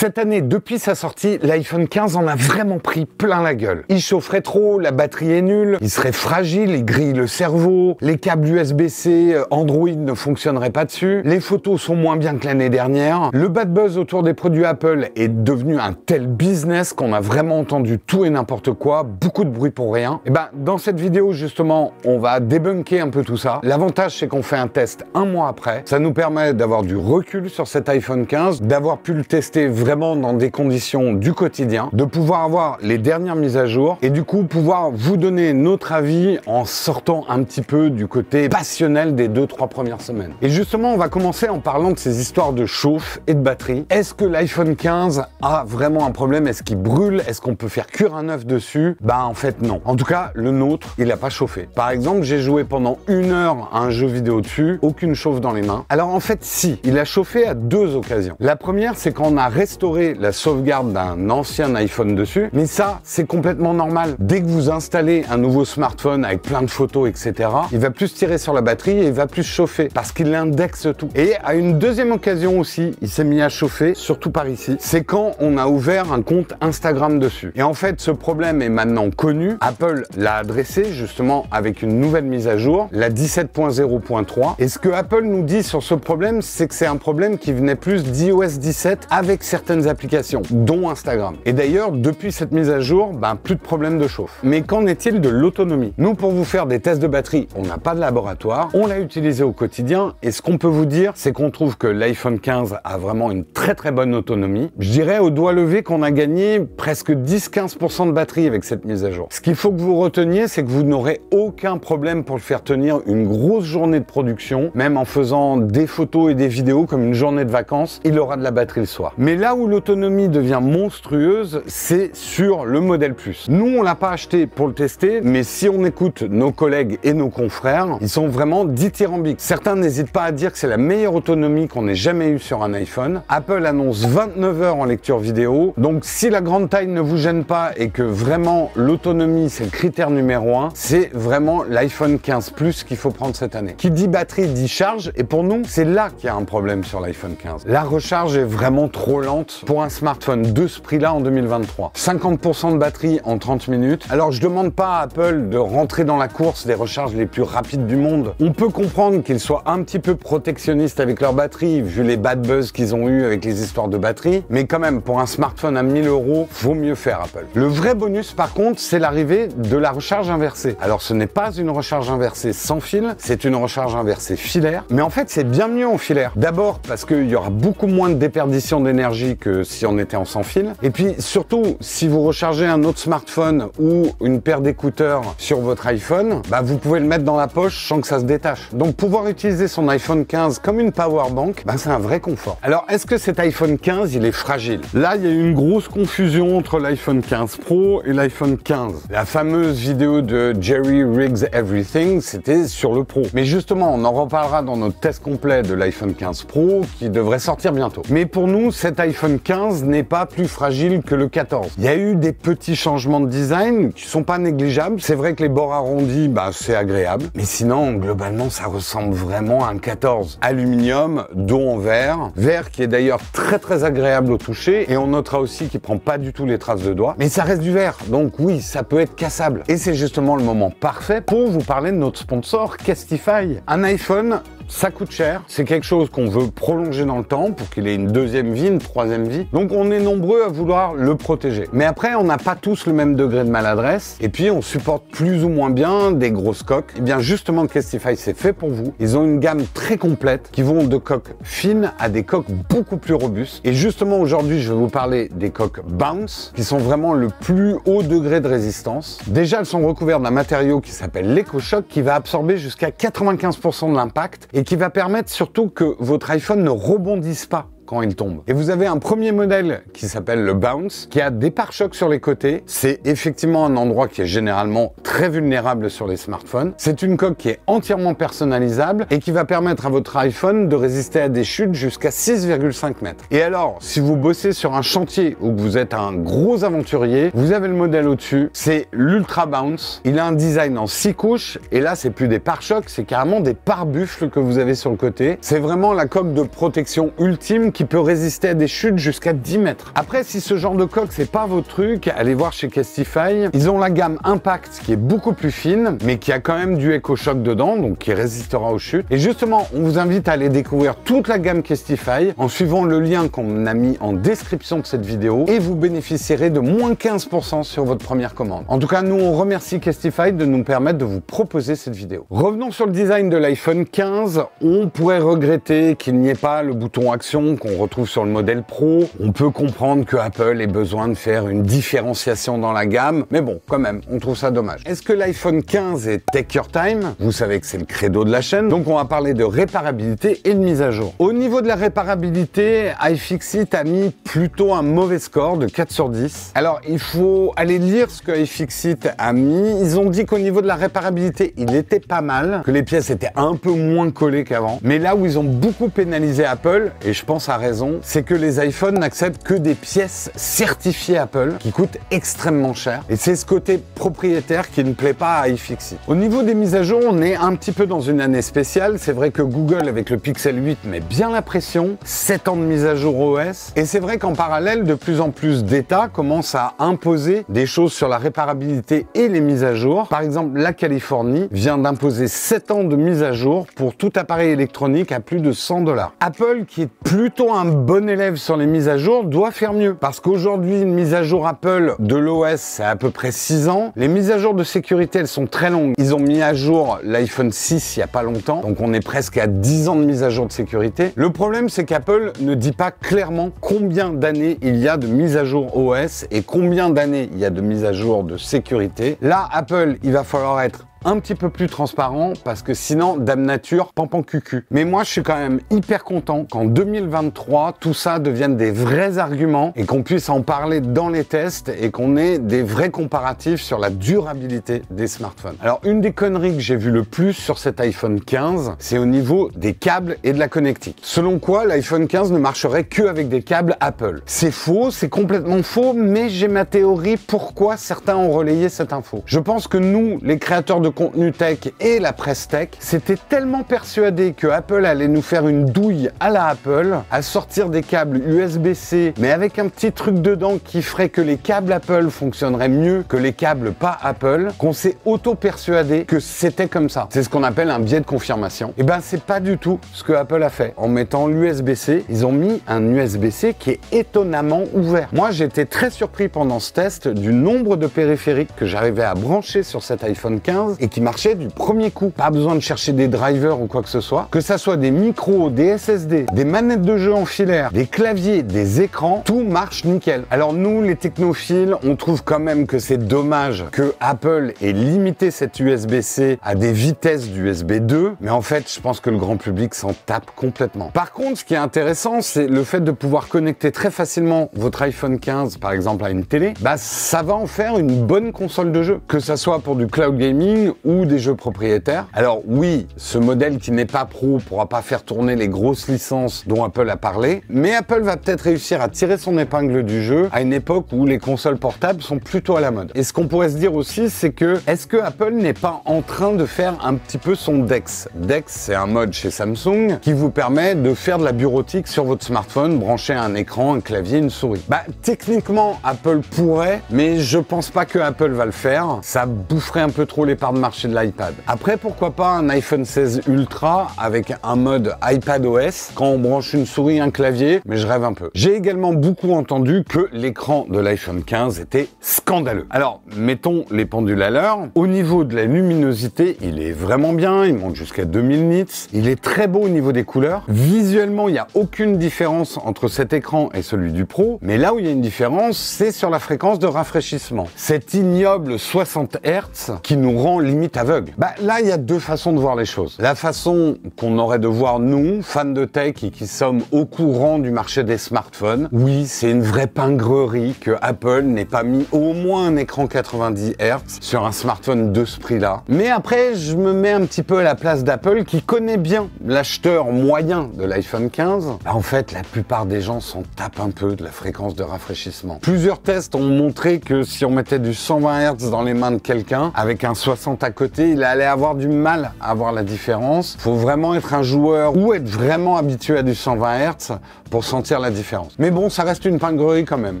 Cette année, depuis sa sortie, l'iPhone 15 en a vraiment pris plein la gueule. Il chaufferait trop, la batterie est nulle, il serait fragile, il grille le cerveau, les câbles USB-C Android ne fonctionneraient pas dessus, les photos sont moins bien que l'année dernière, le bad buzz autour des produits Apple est devenu un tel business qu'on a vraiment entendu tout et n'importe quoi, beaucoup de bruit pour rien. Et ben, dans cette vidéo, justement, on va débunker un peu tout ça. L'avantage, c'est qu'on fait un test un mois après. Ça nous permet d'avoir du recul sur cet iPhone 15, d'avoir pu le tester vraiment dans des conditions du quotidien, de pouvoir avoir les dernières mises à jour et du coup pouvoir vous donner notre avis en sortant un petit peu du côté passionnel des 2-3 premières semaines. Et justement, on va commencer en parlant de ces histoires de chauffe et de batterie. Est-ce que l'iPhone 15 a vraiment un problème? Est-ce qu'il brûle? Est-ce qu'on peut faire cuire un œuf dessus? Bah en fait non. En tout cas, le nôtre, il n'a pas chauffé. Par exemple, j'ai joué pendant 1 heure à un jeu vidéo dessus, aucune chauffe dans les mains. Alors en fait si, il a chauffé à 2 occasions. La première, c'est quand on a restauré la sauvegarde d'un ancien iPhone dessus, mais ça, c'est complètement normal. Dès que vous installez un nouveau smartphone avec plein de photos, etc., il va plus tirer sur la batterie et il va plus chauffer, parce qu'il indexe tout. Et à une deuxième occasion aussi, il s'est mis à chauffer, surtout par ici, c'est quand on a ouvert un compte Instagram dessus. Et en fait, ce problème est maintenant connu. Apple l'a adressé, justement, avec une nouvelle mise à jour, la 17.0.3. Et ce que Apple nous dit sur ce problème, c'est que c'est un problème qui venait plus d'iOS 17 avec certaines applications, dont Instagram. Et d'ailleurs, depuis cette mise à jour, plus de problème de chauffe. Mais qu'en est-il de l'autonomie? Nous, pour vous faire des tests de batterie, on n'a pas de laboratoire, on l'a utilisé au quotidien, et ce qu'on peut vous dire, c'est qu'on trouve que l'iPhone 15 a vraiment une très bonne autonomie. Je dirais au doigt levé qu'on a gagné presque 10-15% de batterie avec cette mise à jour. Ce qu'il faut que vous reteniez, c'est que vous n'aurez aucun problème pour le faire tenir une grosse journée de production, même en faisant des photos et des vidéos comme une journée de vacances, il aura de la batterie le soir. Mais là où l'autonomie devient monstrueuse, c'est sur le modèle Plus. Nous, on l'a pas acheté pour le tester, mais si on écoute nos collègues et nos confrères, ils sont vraiment dithyrambiques. Certains n'hésitent pas à dire que c'est la meilleure autonomie qu'on ait jamais eue sur un iPhone. Apple annonce 29 heures en lecture vidéo, donc si la grande taille ne vous gêne pas et que vraiment l'autonomie c'est le critère numéro 1, c'est vraiment l'iPhone 15 Plus qu'il faut prendre cette année. Qui dit batterie dit charge, et pour nous, c'est là qu'il y a un problème sur l'iPhone 15. La recharge est vraiment trop lente pour un smartphone de ce prix-là en 2023. 50% de batterie en 30 minutes. Alors je demande pas à Apple de rentrer dans la course des recharges les plus rapides du monde. On peut comprendre qu'ils soient un petit peu protectionnistes avec leur batterie, vu les bad buzz qu'ils ont eu avec les histoires de batterie, mais quand même, pour un smartphone à 1000 €, vaut mieux faire Apple. Le vrai bonus, par contre, c'est l'arrivée de la recharge inversée. Alors ce n'est pas une recharge inversée sans fil, c'est une recharge inversée filaire, mais en fait c'est bien mieux en filaire. D'abord parce qu'il y aura beaucoup moins de déperdition d'énergie que si on était en sans fil, et puis surtout, si vous rechargez un autre smartphone ou une paire d'écouteurs sur votre iPhone, vous pouvez le mettre dans la poche sans que ça se détache. Donc pouvoir utiliser son iPhone 15 comme une power bank, c'est un vrai confort. Alors est-ce que cet iPhone 15 il est fragile? Là il y a eu une grosse confusion entre l'iPhone 15 Pro et l'iPhone 15. La fameuse vidéo de Jerry Rigs Everything, c'était sur le Pro. Mais justement, on en reparlera dans notre test complet de l'iPhone 15 Pro qui devrait sortir bientôt. Mais pour nous, cet iPhone 15 n'est pas plus fragile que le 14. Il y a eu des petits changements de design qui sont pas négligeables. C'est vrai que les bords arrondis, c'est agréable. Mais sinon, globalement, ça ressemble vraiment à un 14. Aluminium, dos en verre. Verre qui est d'ailleurs très agréable au toucher. Et on notera aussi qu'il prend pas du tout les traces de doigts. Mais ça reste du verre. Donc oui, ça peut être cassable. Et c'est justement le moment parfait pour vous parler de notre sponsor, Castify. Un iPhone, ça coûte cher, c'est quelque chose qu'on veut prolonger dans le temps pour qu'il ait une deuxième vie, une troisième vie. Donc on est nombreux à vouloir le protéger. Mais après, on n'a pas tous le même degré de maladresse et puis on supporte plus ou moins bien des grosses coques. Et bien justement, Castify, c'est fait pour vous. Ils ont une gamme très complète qui vont de coques fines à des coques beaucoup plus robustes. Et justement, aujourd'hui, je vais vous parler des coques Bounce qui sont vraiment le plus haut degré de résistance. Déjà, elles sont recouvertes d'un matériau qui s'appelle l'EcoShock qui va absorber jusqu'à 95% de l'impact et qui va permettre surtout que votre iPhone ne rebondisse pas quand il tombe. Et vous avez un premier modèle qui s'appelle le Bounce, qui a des pare-chocs sur les côtés. C'est effectivement un endroit qui est généralement très vulnérable sur les smartphones. C'est une coque qui est entièrement personnalisable et qui va permettre à votre iPhone de résister à des chutes jusqu'à 6,5 mètres. Et alors, si vous bossez sur un chantier ou que vous êtes un gros aventurier, vous avez le modèle au-dessus, c'est l'Ultra Bounce. Il a un design en 6 couches et là, c'est plus des pare-chocs, c'est carrément des pare-buffles que vous avez sur le côté. C'est vraiment la coque de protection ultime qui peut résister à des chutes jusqu'à 10 mètres. Après, si ce genre de coque c'est pas votre truc, allez voir chez Castify. Ils ont la gamme Impact qui est beaucoup plus fine, mais qui a quand même du éco-choc dedans, donc qui résistera aux chutes. Et justement, on vous invite à aller découvrir toute la gamme Castify en suivant le lien qu'on a mis en description de cette vidéo et vous bénéficierez de moins 15% sur votre première commande. En tout cas, nous on remercie Castify de nous permettre de vous proposer cette vidéo. Revenons sur le design de l'iPhone 15. On pourrait regretter qu'il n'y ait pas le bouton action qu'on retrouve sur le modèle Pro. On peut comprendre que Apple ait besoin de faire une différenciation dans la gamme, mais bon, quand même, on trouve ça dommage. Est-ce que l'iPhone 15 est Take Your Time? Vous savez que c'est le credo de la chaîne, donc on va parler de réparabilité et de mise à jour. Au niveau de la réparabilité, iFixit a mis plutôt un mauvais score de 4 sur 10. Alors, il faut aller lire ce que iFixit a mis. Ils ont dit qu'au niveau de la réparabilité, il était pas mal, que les pièces étaient un peu moins collées qu'avant. Mais là où ils ont beaucoup pénalisé Apple, et je pense à raison, c'est que les iPhones n'acceptent que des pièces certifiées Apple, qui coûtent extrêmement cher. Et c'est ce côté propriétaire qui ne plaît pas à iFixit. Au niveau des mises à jour, on est un petit peu dans une année spéciale. C'est vrai que Google, avec le Pixel 8, met bien la pression. 7 ans de mise à jour OS. Et c'est vrai qu'en parallèle, de plus en plus d'États commencent à imposer des choses sur la réparabilité et les mises à jour. Par exemple, la Californie vient d'imposer 7 ans de mise à jour pour tout appareil électronique à plus de 100 $. Apple, qui est plutôt un bon élève sur les mises à jour, doit faire mieux. Parce qu'aujourd'hui, une mise à jour Apple de l'OS, c'est à peu près 6 ans. Les mises à jour de sécurité, elles sont très longues. Ils ont mis à jour l'iPhone 6 il n'y a pas longtemps. Donc on est presque à 10 ans de mise à jour de sécurité. Le problème, c'est qu'Apple ne dit pas clairement combien d'années il y a de mise à jour OS et combien d'années il y a de mise à jour de sécurité. Là, Apple, il va falloir être un petit peu plus transparent parce que sinon, dame nature, pampan cucu. Mais moi, je suis quand même hyper content qu'en 2023, tout ça devienne des vrais arguments et qu'on puisse en parler dans les tests et qu'on ait des vrais comparatifs sur la durabilité des smartphones. Alors, une des conneries que j'ai vu le plus sur cet iPhone 15, c'est au niveau des câbles et de la connectique. Selon quoi, l'iPhone 15 ne marcherait qu'avec des câbles Apple. C'est faux, c'est complètement faux, mais j'ai ma théorie pourquoi certains ont relayé cette info. Je pense que nous, les créateurs de contenu tech et la presse tech, s'était tellement persuadé que Apple allait nous faire une douille à la Apple, à sortir des câbles USB-C, mais avec un petit truc dedans qui ferait que les câbles Apple fonctionneraient mieux que les câbles pas Apple, qu'on s'est auto-persuadé que c'était comme ça. C'est ce qu'on appelle un biais de confirmation. Et ben, c'est pas du tout ce que Apple a fait. En mettant l'USB-C, ils ont mis un USB-C qui est étonnamment ouvert. Moi, j'étais très surpris pendant ce test du nombre de périphériques que j'arrivais à brancher sur cet iPhone 15 et qui marchait du premier coup. Pas besoin de chercher des drivers ou quoi que ce soit. Que ça soit des micros, des SSD, des manettes de jeu en filaire, des claviers, des écrans, tout marche nickel. Alors nous, les technophiles, on trouve quand même que c'est dommage que Apple ait limité cette USB-C à des vitesses d'USB 2, mais en fait, je pense que le grand public s'en tape complètement. Par contre, ce qui est intéressant, c'est le fait de pouvoir connecter très facilement votre iPhone 15, par exemple, à une télé. Bah, ça va en faire une bonne console de jeu. Que ça soit pour du cloud gaming ou des jeux propriétaires. Alors oui, ce modèle qui n'est pas pro pourra pas faire tourner les grosses licences dont Apple a parlé, mais Apple va peut-être réussir à tirer son épingle du jeu à une époque où les consoles portables sont plutôt à la mode. Et ce qu'on pourrait se dire aussi, c'est que est-ce que Apple n'est pas en train de faire un petit peu son DeX? DeX, c'est un mode chez Samsung qui vous permet de faire de la bureautique sur votre smartphone, brancher un écran, un clavier, une souris. Bah techniquement, Apple pourrait, mais je pense pas que Apple va le faire. Ça boufferait un peu trop les parts de marché de l'iPad. Après, pourquoi pas un iPhone 16 Ultra avec un mode iPadOS quand on branche une souris, un clavier, mais je rêve un peu. J'ai également beaucoup entendu que l'écran de l'iPhone 15 était scandaleux. Alors, mettons les pendules à l'heure. Au niveau de la luminosité, il est vraiment bien, il monte jusqu'à 2000 nits. Il est très beau au niveau des couleurs. Visuellement, il n'y a aucune différence entre cet écran et celui du Pro, mais là où il y a une différence, c'est sur la fréquence de rafraîchissement. Cet ignoble 60 Hz qui nous rend limite aveugle. Bah là, il y a deux façons de voir les choses. La façon qu'on aurait de voir nous, fans de tech et qui sommes au courant du marché des smartphones. Oui, c'est une vraie pingrerie que Apple n'ait pas mis au moins un écran 90 Hz sur un smartphone de ce prix-là. Mais après, je me mets un petit peu à la place d'Apple qui connaît bien l'acheteur moyen de l'iPhone 15. Bah, en fait, la plupart des gens s'en tapent un peu de la fréquence de rafraîchissement. Plusieurs tests ont montré que si on mettait du 120 Hz dans les mains de quelqu'un avec un 60 50 à côté, il allait avoir du mal à voir la différence. Faut vraiment être un joueur ou être vraiment habitué à du 120 Hz pour sentir la différence. Mais bon, ça reste une pingrerie quand même.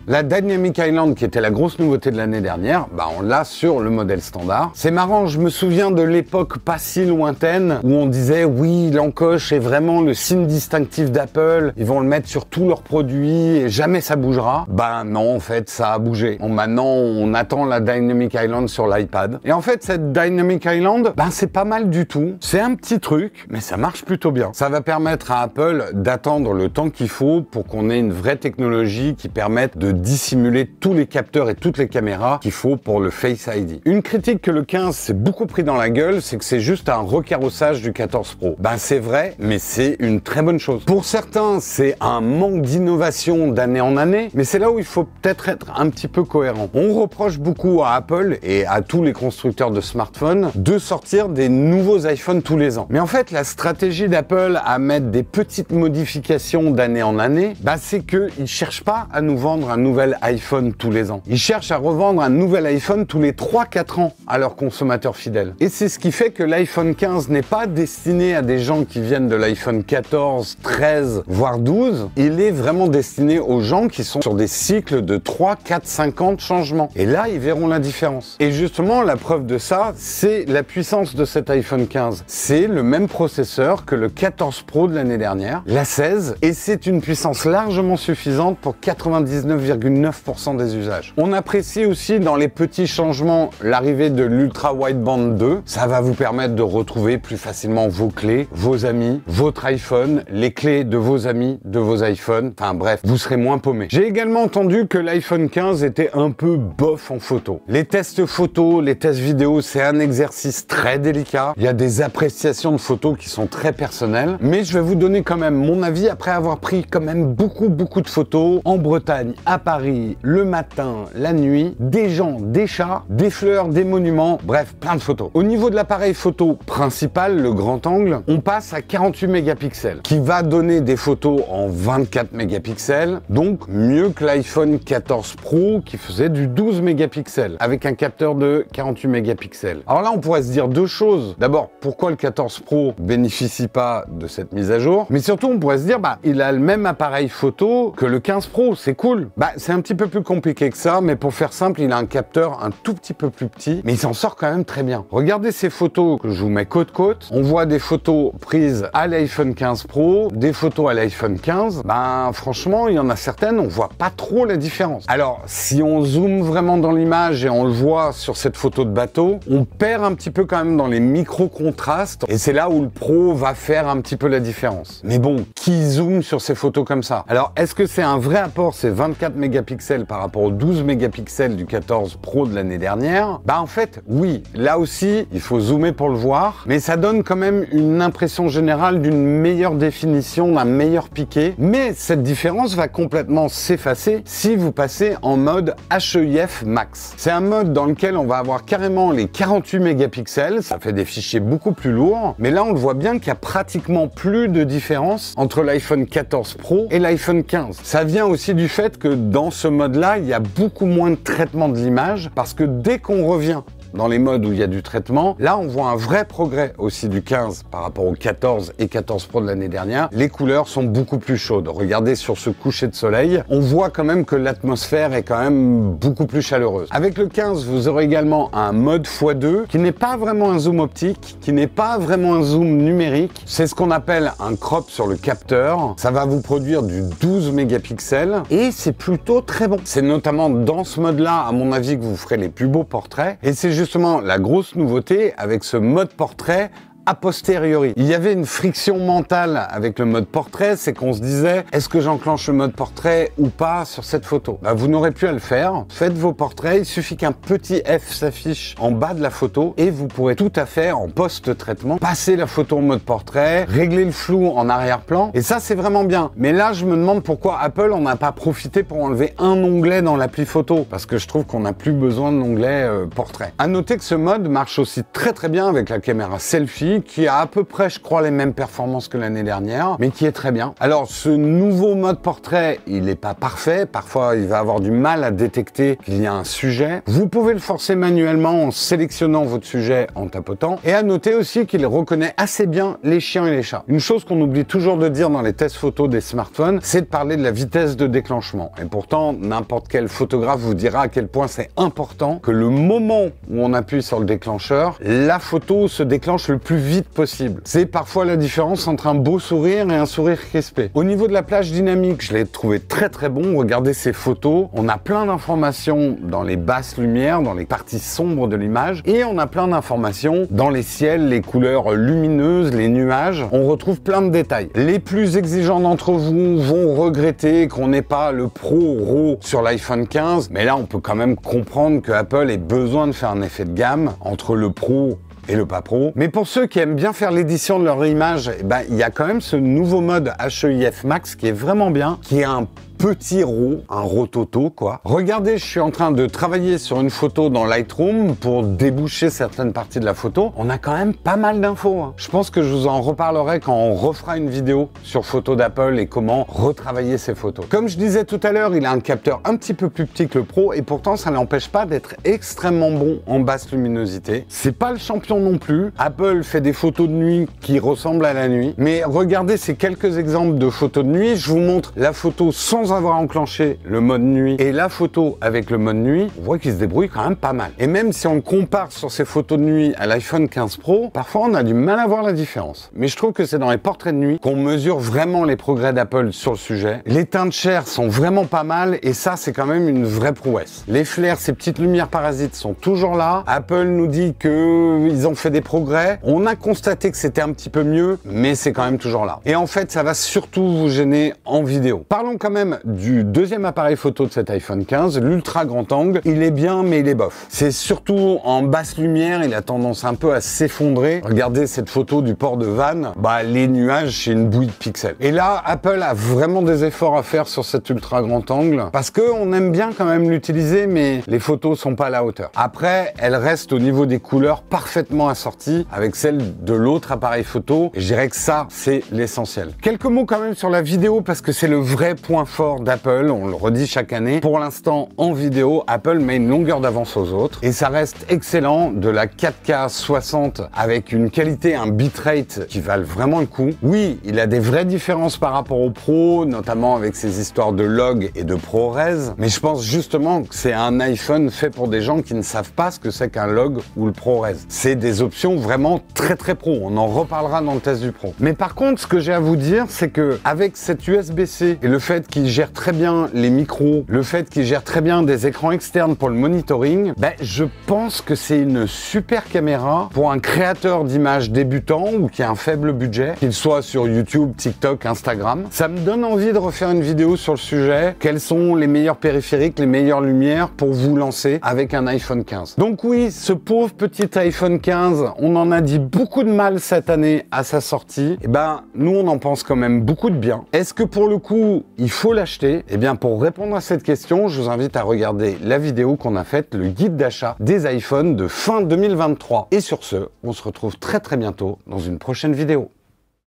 La Dynamic Island, qui était la grosse nouveauté de l'année dernière, bah on l'a sur le modèle standard. C'est marrant, je me souviens de l'époque pas si lointaine où on disait oui, l'encoche est vraiment le signe distinctif d'Apple, ils vont le mettre sur tous leurs produits et jamais ça bougera. Bah non, en fait, ça a bougé. Bon, maintenant, on attend la Dynamic Island sur l'iPad. Et en fait, cette Dynamic Island, bah c'est pas mal du tout. C'est un petit truc, mais ça marche plutôt bien. Ça va permettre à Apple d'attendre le temps qu'il faut pour qu'on ait une vraie technologie qui permette de dissimuler tous les capteurs et toutes les caméras qu'il faut pour le Face ID. Une critique que le 15 s'est beaucoup pris dans la gueule, c'est que c'est juste un recarrossage du 14 Pro. Ben c'est vrai, mais c'est une très bonne chose. Pour certains, c'est un manque d'innovation d'année en année, mais c'est là où il faut peut-être être un petit peu cohérent. On reproche beaucoup à Apple et à tous les constructeurs de smartphones de sortir des nouveaux iPhones tous les ans. Mais en fait, la stratégie d'Apple à mettre des petites modifications d'année en année, bah c'est qu'ils ne cherchent pas à nous vendre un nouvel iPhone tous les ans. Ils cherchent à revendre un nouvel iPhone tous les 3-4 ans à leurs consommateurs fidèles. Et c'est ce qui fait que l'iPhone 15 n'est pas destiné à des gens qui viennent de l'iPhone 14, 13, voire 12. Il est vraiment destiné aux gens qui sont sur des cycles de 3, 4, 5 ans de changement. Et là, ils verront la différence. Et justement, la preuve de ça, c'est la puissance de cet iPhone 15. C'est le même processeur que le 14 Pro de l'année dernière, la 16, et c'est une puissance largement suffisante pour 99,9% des usages. On apprécie aussi dans les petits changements l'arrivée de l'Ultra Wideband 2. Ça va vous permettre de retrouver plus facilement vos clés, vos amis, votre iPhone, les clés de vos amis, de vos iPhones. Enfin bref, vous serez moins paumé. J'ai également entendu que l'iPhone 15 était un peu bof en photo. Les tests photos, les tests vidéo, c'est un exercice très délicat. Il y a des appréciations de photos qui sont très personnelles. Mais je vais vous donner quand même mon avis après avoir pris quand même beaucoup de photos en Bretagne, à Paris, le matin, la nuit, des gens, des chats, des fleurs, des monuments, bref, plein de photos. Au niveau de l'appareil photo principal, le grand angle, on passe à 48 mégapixels, qui va donner des photos en 24 mégapixels, donc mieux que l'iPhone 14 Pro qui faisait du 12 mégapixels, avec un capteur de 48 mégapixels. Alors là, on pourrait se dire deux choses. D'abord, pourquoi le 14 Pro bénéficie pas de cette mise à jour? Mais surtout, on pourrait se dire, bah, il a le même appareil photo que le 15 Pro, c'est cool. Bah, c'est un petit peu plus compliqué que ça, mais pour faire simple, il a un capteur un tout petit peu plus petit, mais il s'en sort quand même très bien. Regardez ces photos que je vous mets côte-côte. On voit des photos prises à l'iPhone 15 Pro, des photos à l'iPhone 15. Ben, franchement, il y en a certaines, on voit pas trop la différence. Alors, si on zoome vraiment dans l'image et on le voit sur cette photo de bateau, on perd un petit peu quand même dans les micro-contrastes, et c'est là où le Pro va faire un petit peu la différence. Mais bon, qui zoome sur ces photos comme ça? Alors, est-ce que c'est un vrai apport, ces 24 mégapixels par rapport aux 12 mégapixels du 14 Pro de l'année dernière? Bah en fait, oui. Là aussi, il faut zoomer pour le voir, mais ça donne quand même une impression générale d'une meilleure définition, d'un meilleur piqué. Mais cette différence va complètement s'effacer si vous passez en mode HEIF Max. C'est un mode dans lequel on va avoir carrément les 48 mégapixels, ça fait des fichiers beaucoup plus lourds, mais là on le voit bien qu'il y a pratiquement plus de différence entre l'iPhone 14 Pro et l'iPhone 15. Ça vient aussi du fait que dans ce mode-là, il y a beaucoup moins de traitement de l'image, parce que dès qu'on revient dans les modes où il y a du traitement, là on voit un vrai progrès aussi du 15 par rapport au 14 et 14 Pro de l'année dernière. Les couleurs sont beaucoup plus chaudes. Regardez sur ce coucher de soleil, on voit quand même que l'atmosphère est quand même beaucoup plus chaleureuse. Avec le 15, vous aurez également un mode x2 qui n'est pas vraiment un zoom optique, qui n'est pas vraiment un zoom numérique. C'est ce qu'on appelle un crop sur le capteur. Ça va vous produire du 12 mégapixels et c'est plutôt très bon. C'est notamment dans ce mode-là, à mon avis, que vous ferez les plus beaux portraits. Et c'est justement la grosse nouveauté avec ce mode portrait a posteriori. Il y avait une friction mentale avec le mode portrait, c'est qu'on se disait, est-ce que j'enclenche le mode portrait ou pas sur cette photo? Bah, vous n'aurez plus à le faire. Faites vos portraits, il suffit qu'un petit F s'affiche en bas de la photo et vous pourrez tout à fait, en post-traitement, passer la photo en mode portrait, régler le flou en arrière-plan. Et ça, c'est vraiment bien. Mais là, je me demande pourquoi Apple en a pas profité pour enlever un onglet dans l'appli photo, parce que je trouve qu'on n'a plus besoin de l'onglet portrait. À noter que ce mode marche aussi très bien avec la caméra selfie nuit qui a à peu près, je crois, les mêmes performances que l'année dernière, mais qui est très bien. Alors, ce nouveau mode portrait, il n'est pas parfait. Parfois, il va avoir du mal à détecter qu'il y a un sujet. Vous pouvez le forcer manuellement en sélectionnant votre sujet en tapotant. Et à noter aussi qu'il reconnaît assez bien les chiens et les chats. Une chose qu'on oublie toujours de dire dans les tests photos des smartphones, c'est de parler de la vitesse de déclenchement. Et pourtant, n'importe quel photographe vous dira à quel point c'est important que le moment où on appuie sur le déclencheur, la photo se déclenche le plus vite possible. C'est parfois la différence entre un beau sourire et un sourire crispé. Au niveau de la plage dynamique, je l'ai trouvé très très bon. Regardez ces photos. On a plein d'informations dans les basses lumières, dans les parties sombres de l'image, et on a plein d'informations dans les ciels, les couleurs lumineuses, les nuages. On retrouve plein de détails. Les plus exigeants d'entre vous vont regretter qu'on n'ait pas le Pro RAW sur l'iPhone 15, mais là on peut quand même comprendre que Apple ait besoin de faire un effet de gamme entre le Pro et le pas pro. Mais pour ceux qui aiment bien faire l'édition de leur image, eh ben, il y a quand même ce nouveau mode HEIF Max qui est vraiment bien, qui est un petit RAW, un RAW toto quoi. Regardez, je suis en train de travailler sur une photo dans Lightroom pour déboucher certaines parties de la photo. On a quand même pas mal d'infos. Hein. Je pense que je vous en reparlerai quand on refera une vidéo sur photos d'Apple et comment retravailler ces photos. Comme je disais tout à l'heure, il a un capteur un petit peu plus petit que le Pro et pourtant ça n'empêche pas d'être extrêmement bon en basse luminosité. C'est pas le champion non plus. Apple fait des photos de nuit qui ressemblent à la nuit. Mais regardez ces quelques exemples de photos de nuit. Je vous montre la photo sans avoir enclenché le mode nuit et la photo avec le mode nuit, on voit qu'il se débrouille quand même pas mal. Et même si on compare sur ces photos de nuit à l'iPhone 15 Pro, parfois on a du mal à voir la différence. Mais je trouve que c'est dans les portraits de nuit qu'on mesure vraiment les progrès d'Apple sur le sujet. Les teintes chair sont vraiment pas mal et ça c'est quand même une vraie prouesse. Les flares, ces petites lumières parasites sont toujours là. Apple nous dit qu'ils ont fait des progrès. On a constaté que c'était un petit peu mieux, mais c'est quand même toujours là. Et en fait, ça va surtout vous gêner en vidéo. Parlons quand même du deuxième appareil photo de cet iPhone 15, l'ultra grand angle. Il est bien, mais il est bof. C'est surtout en basse lumière, il a tendance un peu à s'effondrer. Regardez cette photo du port de Vannes. Bah, les nuages, c'est une bouillie de pixels. Et là, Apple a vraiment des efforts à faire sur cet ultra grand angle parce qu'on aime bien quand même l'utiliser, mais les photos sont pas à la hauteur. Après, elles restent au niveau des couleurs parfaitement assorties avec celles de l'autre appareil photo. Et je dirais que ça, c'est l'essentiel. Quelques mots quand même sur la vidéo parce que c'est le vrai point fort d'Apple, on le redit chaque année. Pour l'instant, en vidéo, Apple met une longueur d'avance aux autres et ça reste excellent, de la 4K 60 avec une qualité, un bitrate qui valent vraiment le coup. Oui, il a des vraies différences par rapport au Pro, notamment avec ses histoires de log et de ProRes, mais je pense justement que c'est un iPhone fait pour des gens qui ne savent pas ce que c'est qu'un log ou le ProRes. C'est des options vraiment très très pro, on en reparlera dans le test du Pro. Mais par contre, ce que j'ai à vous dire, c'est que avec cette USB-C et le fait qu'il gère très bien les micros, le fait qu'il gère très bien des écrans externes pour le monitoring, ben, je pense que c'est une super caméra pour un créateur d'images débutant ou qui a un faible budget, qu'il soit sur YouTube, TikTok, Instagram. Ça me donne envie de refaire une vidéo sur le sujet. Quels sont les meilleurs périphériques, les meilleures lumières pour vous lancer avec un iPhone 15. Donc oui, ce pauvre petit iPhone 15, on en a dit beaucoup de mal cette année à sa sortie. Et ben, nous on en pense quand même beaucoup de bien. Est-ce que pour le coup, il faut l'acheter? Eh bien, pour répondre à cette question, je vous invite à regarder la vidéo qu'on a faite, le guide d'achat des iPhones de fin 2023. Et sur ce, on se retrouve très très bientôt dans une prochaine vidéo.